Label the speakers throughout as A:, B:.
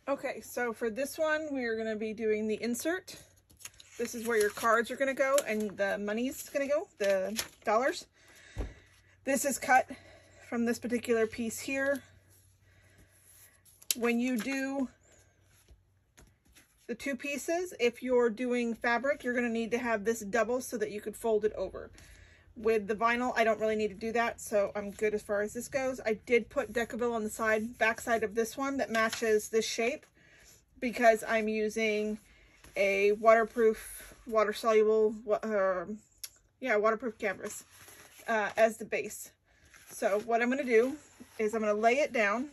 A: Okay, so for this one, we're going to be doing the insert. This is where your cards are going to go and the money's going to go, the dollars. This is cut from this particular piece here. When you do the two pieces, if you're doing fabric, you're going to need to have this double so that you could fold it over. With the vinyl, I don't really need to do that, so I'm good as far as this goes. I did put Decovil on the back side of this one that matches this shape because I'm using a waterproof, water-soluble, waterproof canvas as the base. So what I'm going to do is I'm going to lay it down,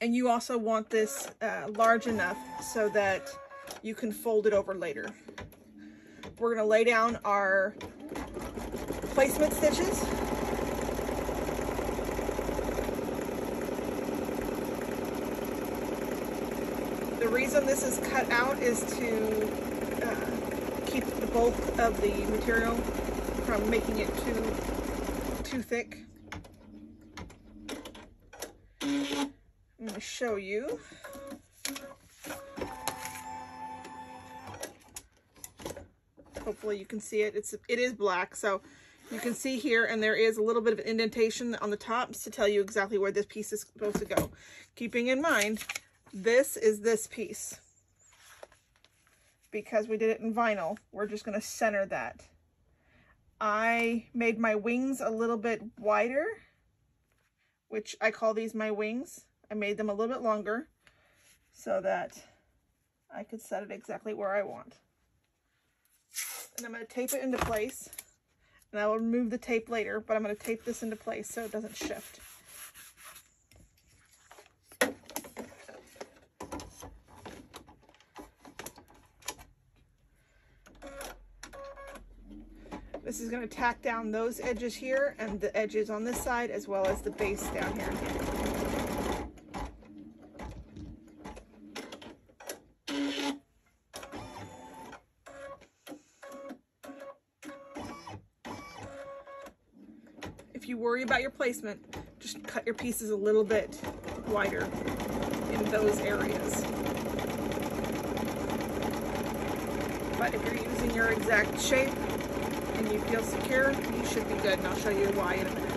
A: and you also want this large enough so that you can fold it over later. We're going to lay down our placement stitches. The reason this is cut out is to keep the bulk of the material from making it too thick. I'm going to show you. Hopefully you can see it. It is black, so you can see here, and there is a little bit of an indentation on the tops to tell you exactly where this piece is supposed to go. Keeping in mind, this is this piece. Because we did it in vinyl, we're just going to center that. I made my wings a little bit wider, which I call these my wings. I made them a little bit longer so that I could set it exactly where I want. And I'm going to tape it into place. And I will remove the tape later, but I'm going to tape this into place so it doesn't shift. This is going to tack down those edges here and the edges on this side, as well as the base down here. If you worry about your placement, just cut your pieces a little bit wider in those areas. But if you're using your exact shape and you feel secure, you should be good, and I'll show you why in a minute.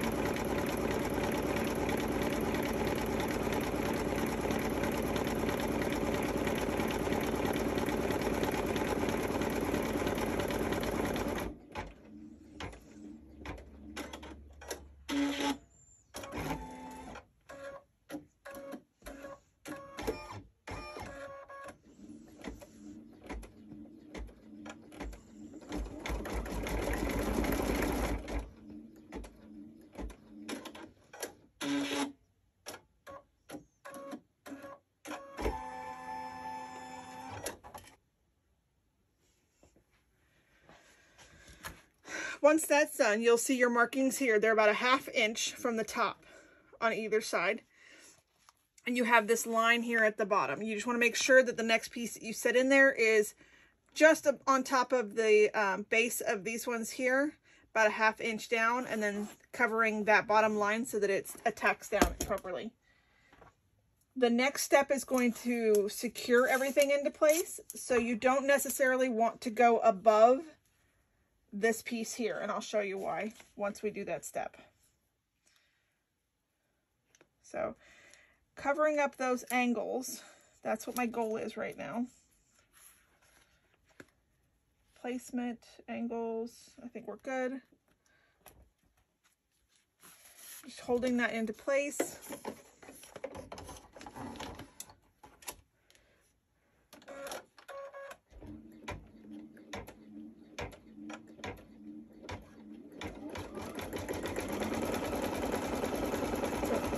A: Once that's done, you'll see your markings here. They're about a ½ inch from the top on either side. And you have this line here at the bottom. You just want to make sure that the next piece that you set in there is just on top of the base of these ones here, about a ½ inch down, and then covering that bottom line so that it tacks down properly. The next step is going to secure everything into place. So you don't necessarily want to go above this piece here, and I'll show you why once we do that step. So covering up those angles, that's what my goal is right now. Placement, angles, I think we're good. Just holding that into place.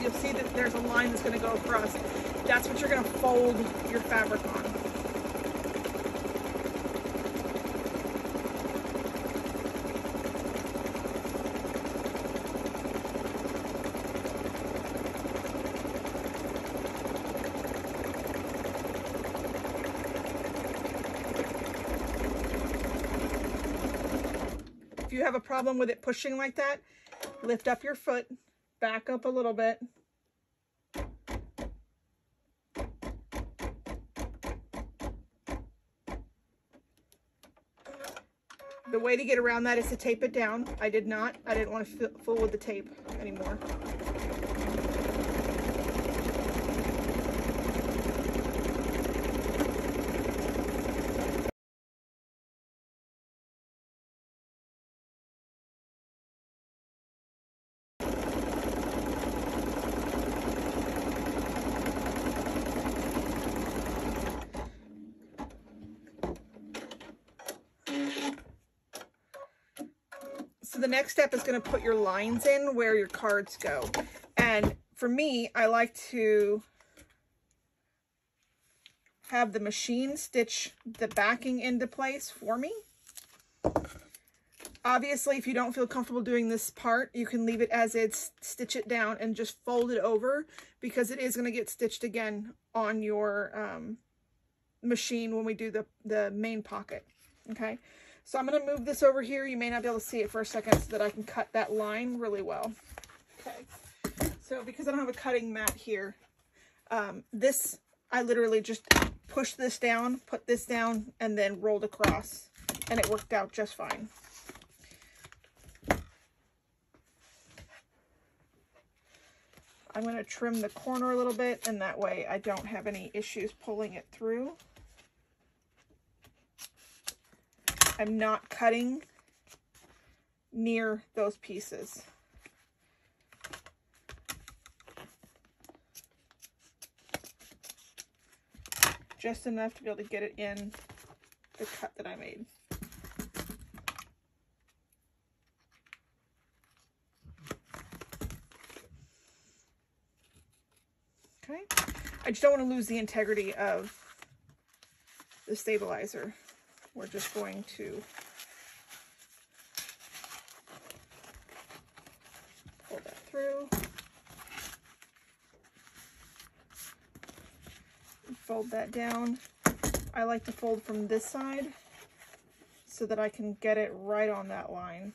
A: You'll see that there's a line that's going to go across. That's what you're going to fold your fabric on. If you have a problem with it pushing like that, lift up your foot, back up a little bit. The way to get around that is to tape it down. I didn't want to fool with the tape anymore. So the next step is going to put your lines in where your cards go. And for me, I like to have the machine stitch the backing into place for me. Obviously, if you don't feel comfortable doing this part, you can leave it as it's, stitch it down and just fold it over, because it is going to get stitched again on your machine when we do the main pocket. Okay. So I'm going to move this over here. You may not be able to see it for a second so that I can cut that line really well. Okay. So because I don't have a cutting mat here, I literally just pushed this down, put this down, and then rolled across, and it worked out just fine. I'm going to trim the corner a little bit, and that way I don't have any issues pulling it through. I'm not cutting near those pieces. Just enough to be able to get it in the cut that I made. Okay. I just don't want to lose the integrity of the stabilizer. We're just going to pull that through. And fold that down. I like to fold from this side so that I can get it right on that line.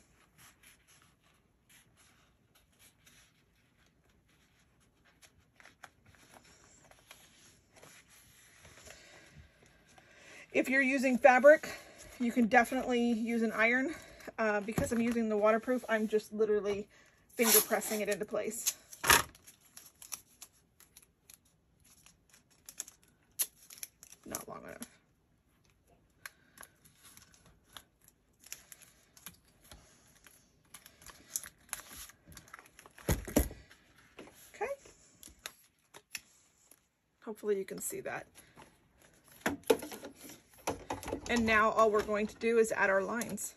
A: If you're using fabric, you can definitely use an iron. Because I'm using the waterproof, I'm just literally finger pressing it into place. Not long enough. Okay. Hopefully you can see that. And now all we're going to do is add our lines.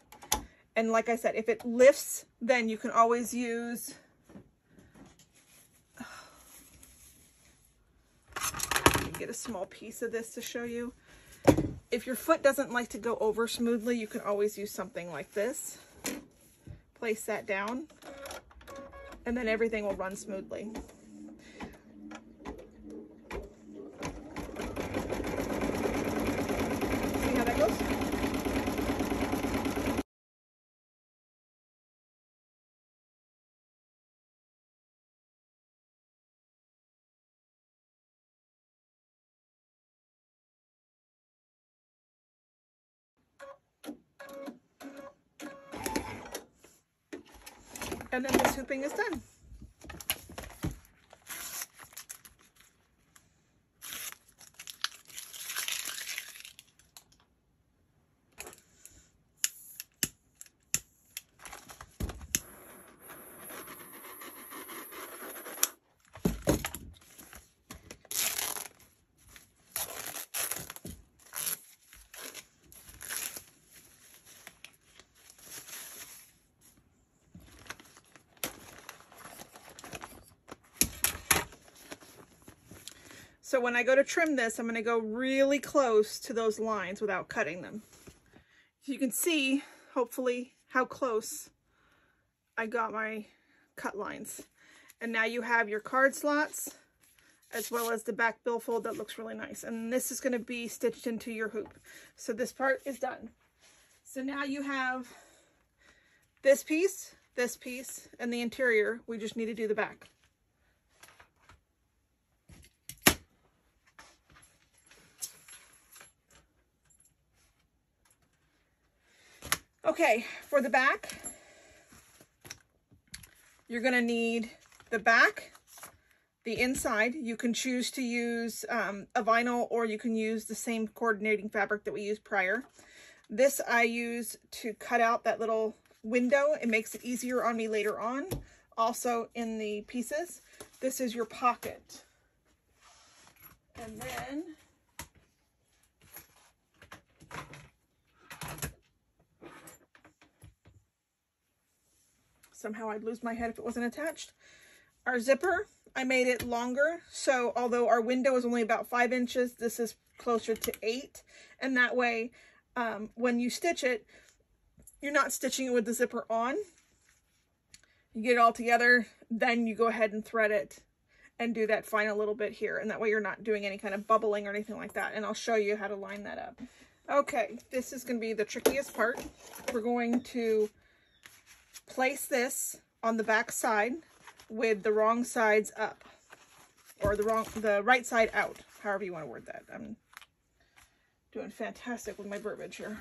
A: And like I said, if it lifts, then you can always use, let me get a small piece of this to show you. If your foot doesn't like to go over smoothly, you can always use something like this. Place that down, and then everything will run smoothly. And then this hooping is done. So when I go to trim this, I'm going to go really close to those lines without cutting them. So you can see, hopefully, how close I got my cut lines. And now you have your card slots, as well as the back billfold that looks really nice. And this is going to be stitched into your hoop. So this part is done. So now you have this piece, and the interior. We just need to do the back. Okay, for the back, you're gonna need the back, the inside. You can choose to use a vinyl, or you can use the same coordinating fabric that we used prior. This I use to cut out that little window. It makes it easier on me later on. Also in the pieces, this is your pocket. And then somehow I'd lose my head if it wasn't attached. Our zipper, I made it longer. So although our window is only about 5 inches, this is closer to 8. And that way, when you stitch it, you're not stitching it with the zipper on. You get it all together, then you go ahead and thread it and do that final little bit here. And that way you're not doing any kind of bubbling or anything like that. And I'll show you how to line that up. Okay, this is going to be the trickiest part. We're going to place this on the back side with the wrong sides up, or the right side out, however you want to word that. I'm doing fantastic with my verbiage here.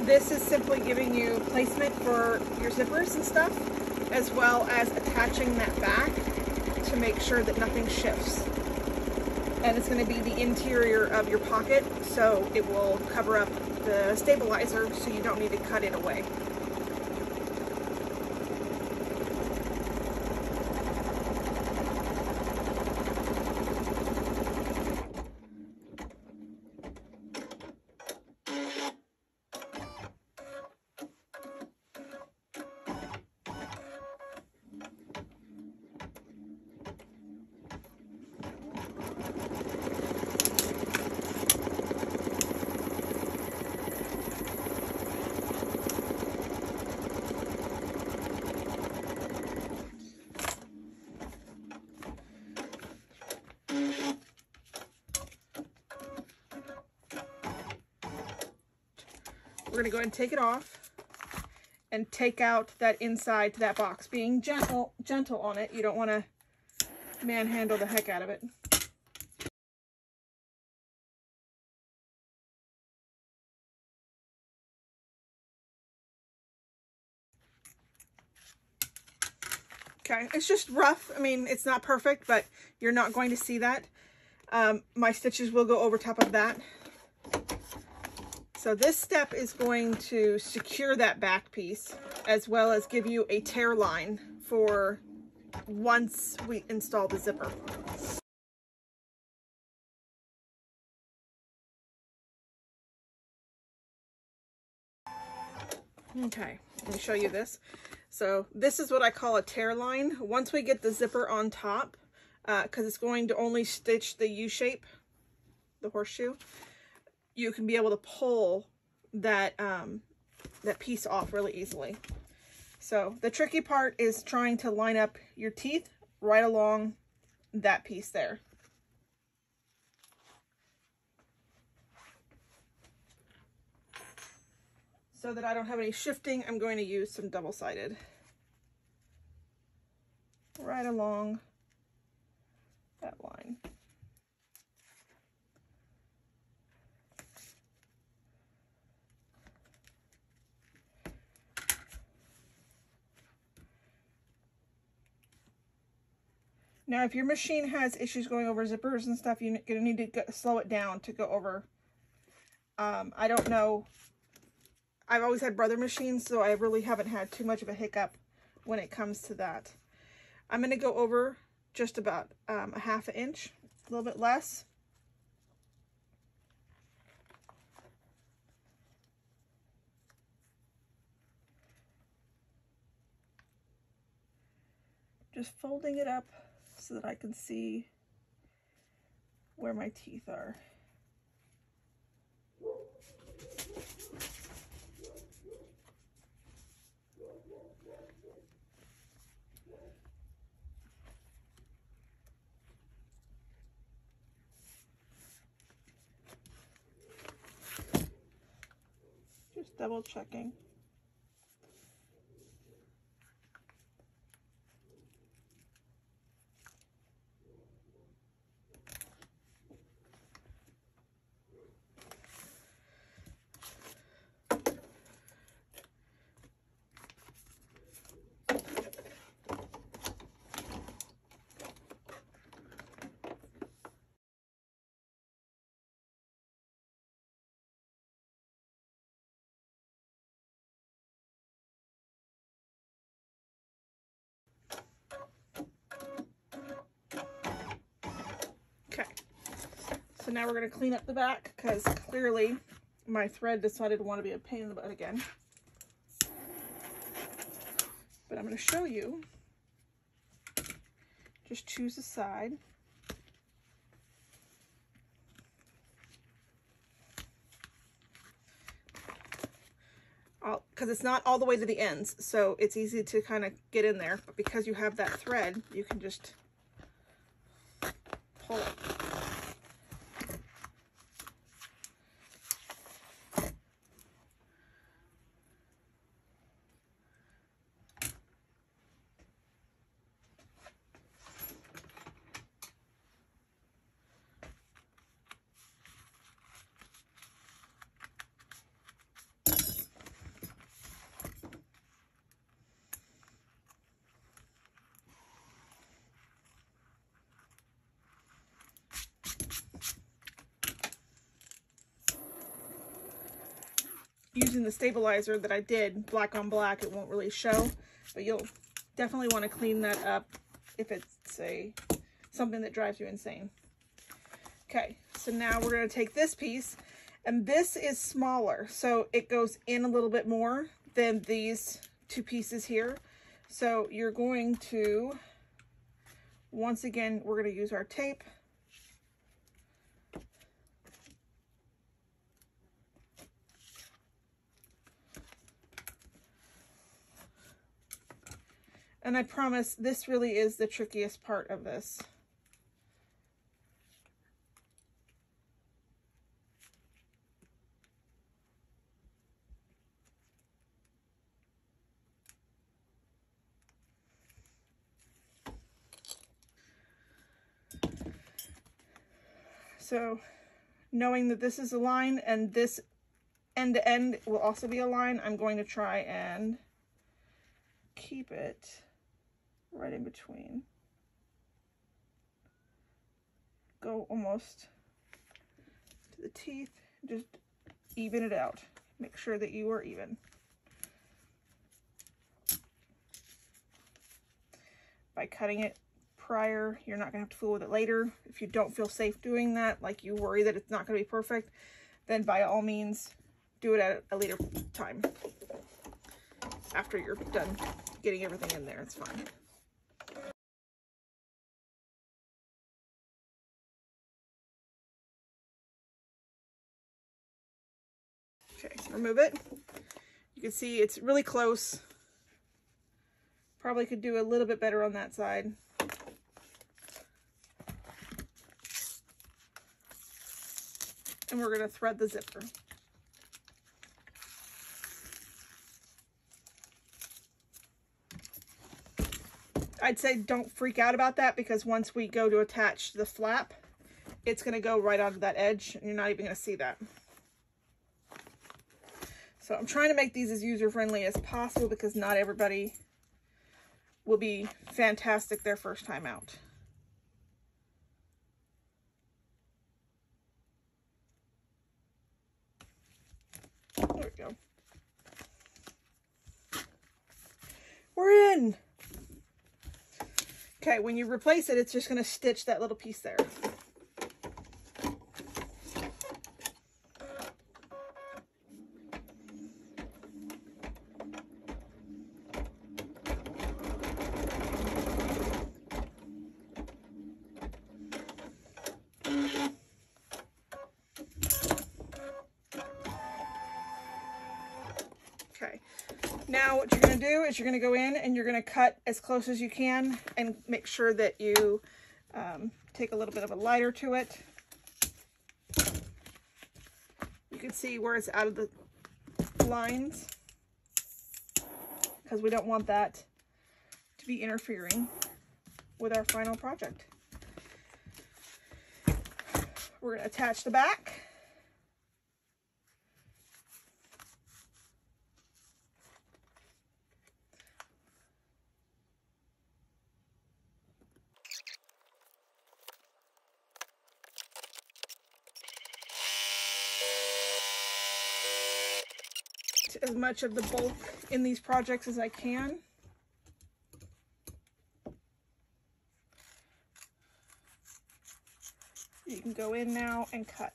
A: This is simply giving you placement for your zippers and stuff, as well as attaching that back to make sure that nothing shifts. And it's going to be the interior of your pocket, so it will cover up the stabilizer so you don't need to cut it away. We're going to go ahead and take it off and take out that inside to that box. Being gentle on it. You don't want to manhandle the heck out of it. Okay, it's just rough. I mean, it's not perfect, but you're not going to see that. My stitches will go over top of that. So this step is going to secure that back piece, as well as give you a tear line for once we install the zipper. Okay, let me show you this. So this is what I call a tear line. Once we get the zipper on top, because it's going to only stitch the U shape, the horseshoe, you can be able to pull that that piece off really easily. So the tricky part is trying to line up your teeth right along that piece there. So that I don't have any shifting, I'm going to use some double-sided right along that line. Now, if your machine has issues going over zippers and stuff, you're going to need to slow it down to go over. I don't know. I've always had brother machines, so I really haven't had too much of a hiccup when it comes to that. I'm going to go over just about a ½ inch, a little bit less. Just folding it up so that I can see where my teeth are. double checking. Okay, so now we're going to clean up the back because clearly my thread decided to want to be a pain in the butt again. But I'm going to show you. Just choose a side. Because it's not all the way to the ends, so it's easy to kind of get in there. But because you have that thread, you can just pull it. Using the stabilizer that I did black on black, it won't really show, but you'll definitely want to clean that up if it's something that drives you insane. Okay, so now we're going to take this piece, and this is smaller, so it goes in a little bit more than these two pieces here. So you're going to, once again, we're going to use our tape. And I promise this really is the trickiest part of this. So knowing that this is a line and this end to end will also be a line, I'm going to try and keep it right in between. Go almost to the teeth, just even it out. Make sure that you are even. By cutting it prior, you're not gonna have to fool with it later. If you don't feel safe doing that, like you worry that it's not gonna be perfect, then by all means, do it at a later time. After you're done getting everything in there, it's fine. Okay, so remove it. You can see it's really close. Probably could do a little bit better on that side. And we're going to thread the zipper. I'd say don't freak out about that, because once we go to attach the flap, it's going to go right onto that edge and you're not even going to see that. So I'm trying to make these as user-friendly as possible because not everybody will be fantastic their first time out. There we go. We're in. Okay, when you replace it, it's just going to stitch that little piece there. Okay, now what you're going to do is you're going to go in and you're going to cut as close as you can and make sure that you take a little bit of a lighter to it. You can see where it's out of the lines because we don't want that to be interfering with our final project. We're going to attach the back. As much of the bulk in these projects as I can. You can go in now and cut.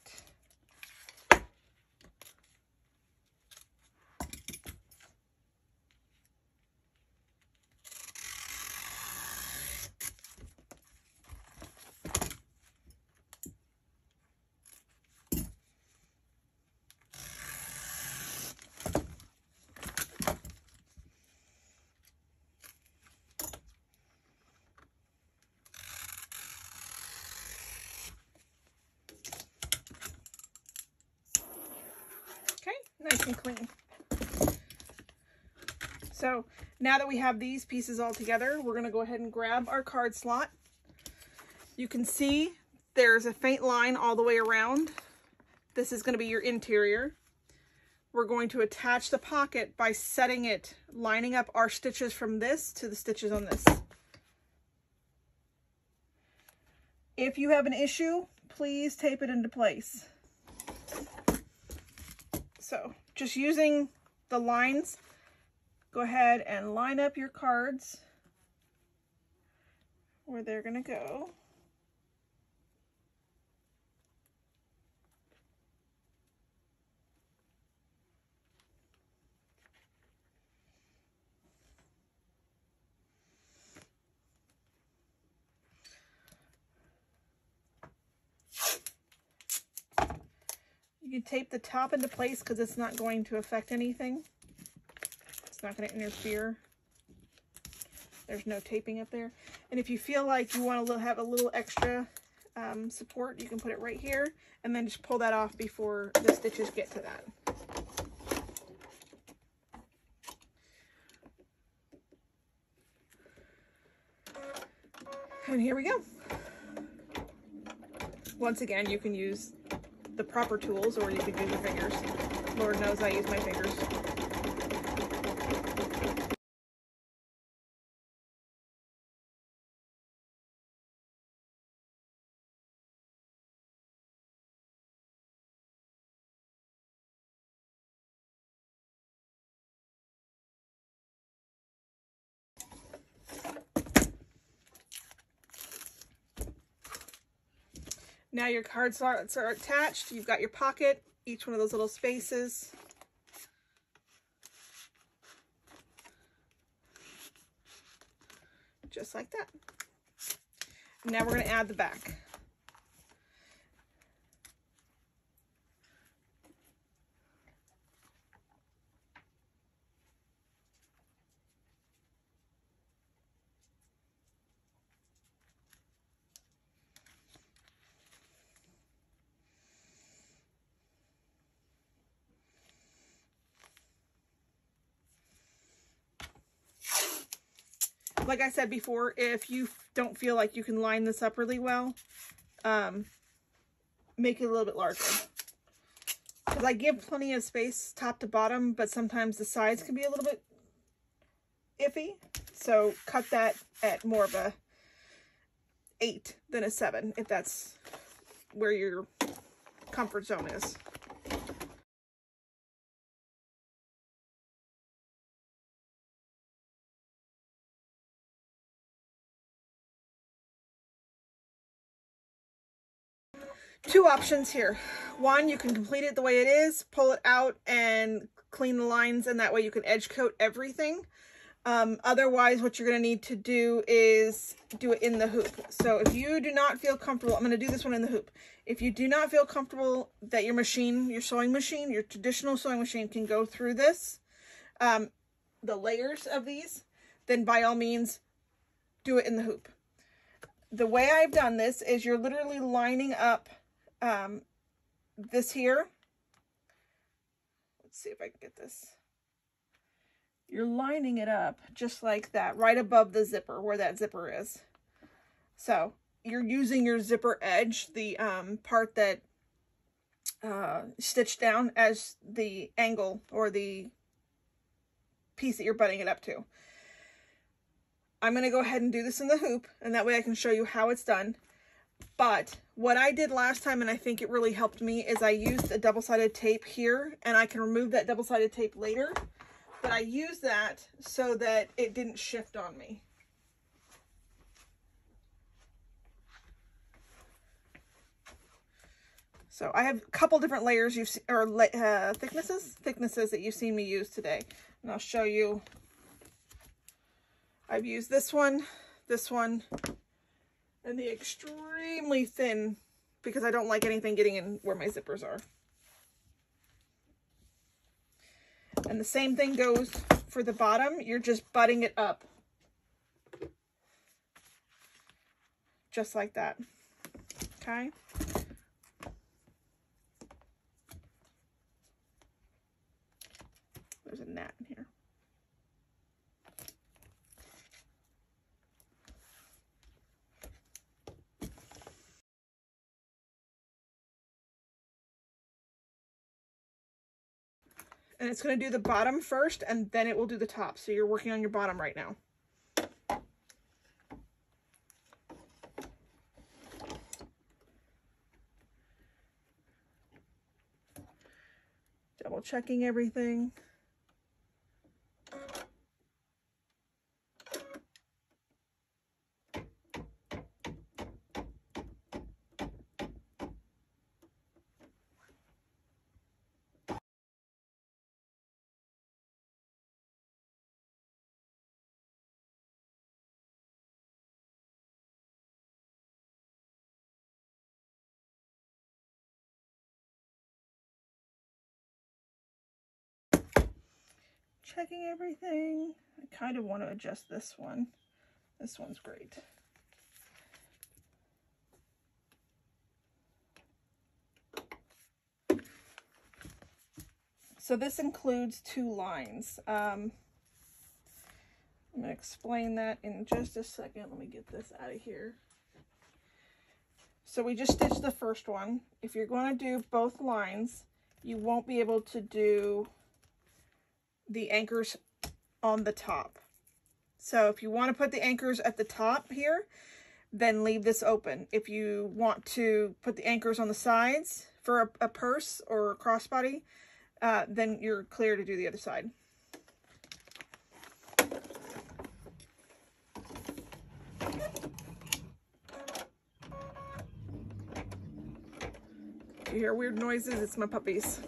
A: Nice and clean. So now that we have these pieces all together, we're going to go ahead and grab our card slot. You can see there's a faint line all the way around. This is going to be your interior. We're going to attach the pocket by setting it, lining up our stitches from this to the stitches on this. If you have an issue, please tape it into place. So just using the lines, go ahead and line up your cards where they're going to go. You can tape the top into place because it's not going to affect anything. It's not going to interfere. There's no taping up there. And if you feel like you want to have a little extra support, you can put it right here and then just pull that off before the stitches get to that. And here we go. Once again, you can use the proper tools or you can use your fingers. Lord knows I use my fingers. Now your card slots are attached. You've got your pocket, each one of those little spaces. Just like that. Now we're going to add the back. Like I said before, if you don't feel like you can line this up really well, make it a little bit larger. Because I give plenty of space top to bottom, but sometimes the sides can be a little bit iffy. So cut that at more of a 8 than a 7, if that's where your comfort zone is. Two options here. One, you can complete it the way it is, pull it out and clean the lines, and that way you can edge coat everything. Otherwise, what you're going to need to do is do it in the hoop. So if you do not feel comfortable, I'm going to do this one in the hoop. If you do not feel comfortable that your machine, your sewing machine, your traditional sewing machine can go through this, the layers of these, then by all means, do it in the hoop. The way I've done this is you're literally lining up this here. let's see if I can get this. You're lining it up just like that, right above the zipper, where that zipper is. So you're using your zipper edge, the part that stitched down, as the angle or the piece that you're butting it up to. I'm going to go ahead and do this in the hoop, and that way I can show you how it's done. But what I did last time, and I think it really helped me, is I used a double-sided tape here, and I can remove that double-sided tape later. But I used that so that it didn't shift on me. So I have a couple different layers you've seen, or thicknesses that you've seen me use today. And I'll show you. I've used this one, and the extremely thin, because I don't like anything getting in where my zippers are. And the same thing goes for the bottom. You're just butting it up. Just like that. Okay? There's a gnat in here. And it's going to do the bottom first, and then it will do the top. So you're working on your bottom right now. Double checking everything. Checking everything. I kind of want to adjust this one. This one's great. So this includes 2 lines. I'm going to explain that in just a second. Let me get this out of here. So we just stitched the first one. If you're going to do both lines, you won't be able to do the anchors on the top. So if you want to put the anchors at the top here, then leave this open. If you want to put the anchors on the sides for a purse or a crossbody, then you're clear to do the other side. If you hear weird noises, it's my puppies.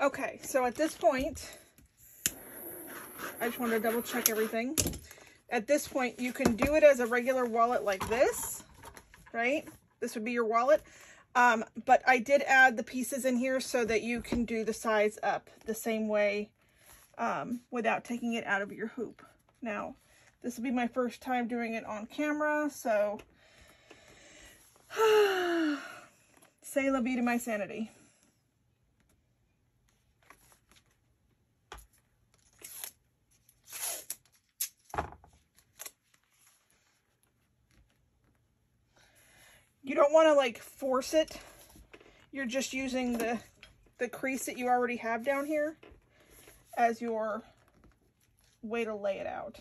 A: Okay, so at this point, I just want to double check everything. At this point, you can do it as a regular wallet like this, right? This would be your wallet. But I did add the pieces in here so that you can do the sides up the same way without taking it out of your hoop. Now, this will be my first time doing it on camera, so say la vie to my sanity. You don't want to like force it. You're just using the crease that you already have down here as your way to lay it out.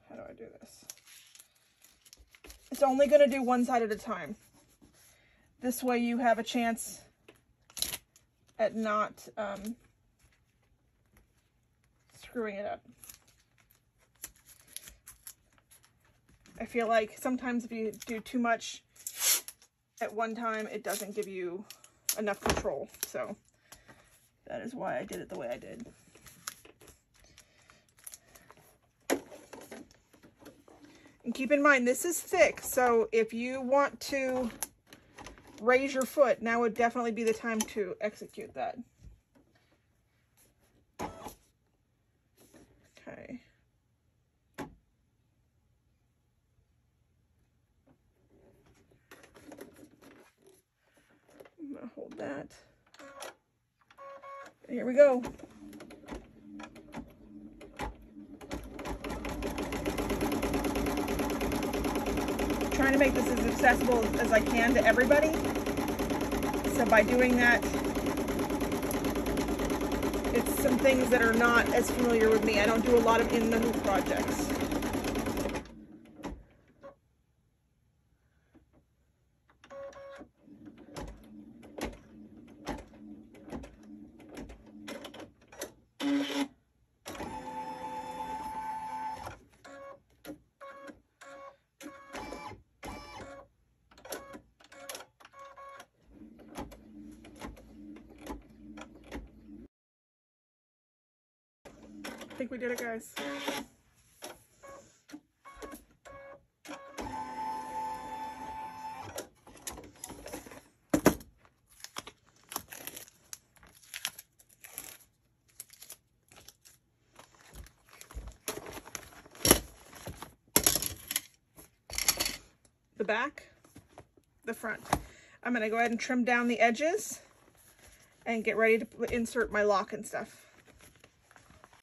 A: How do I do this? It's only going to do one side at a time. This way you have a chance at not screwing it up. I feel like sometimes if you do too much at one time, it doesn't give you enough control. So that is why I did it the way I did. And keep in mind, this is thick, so if you want to raise your foot, now would definitely be the time to execute that. Okay. I'm gonna hold that. And here we go. Trying to make this as accessible as I can to everybody. So by doing that, it's some things that are not as familiar with me. I don't do a lot of in the hoop projects. I think we did it, guys. The back, the front. I'm going to go ahead and trim down the edges and get ready to insert my lock and stuff.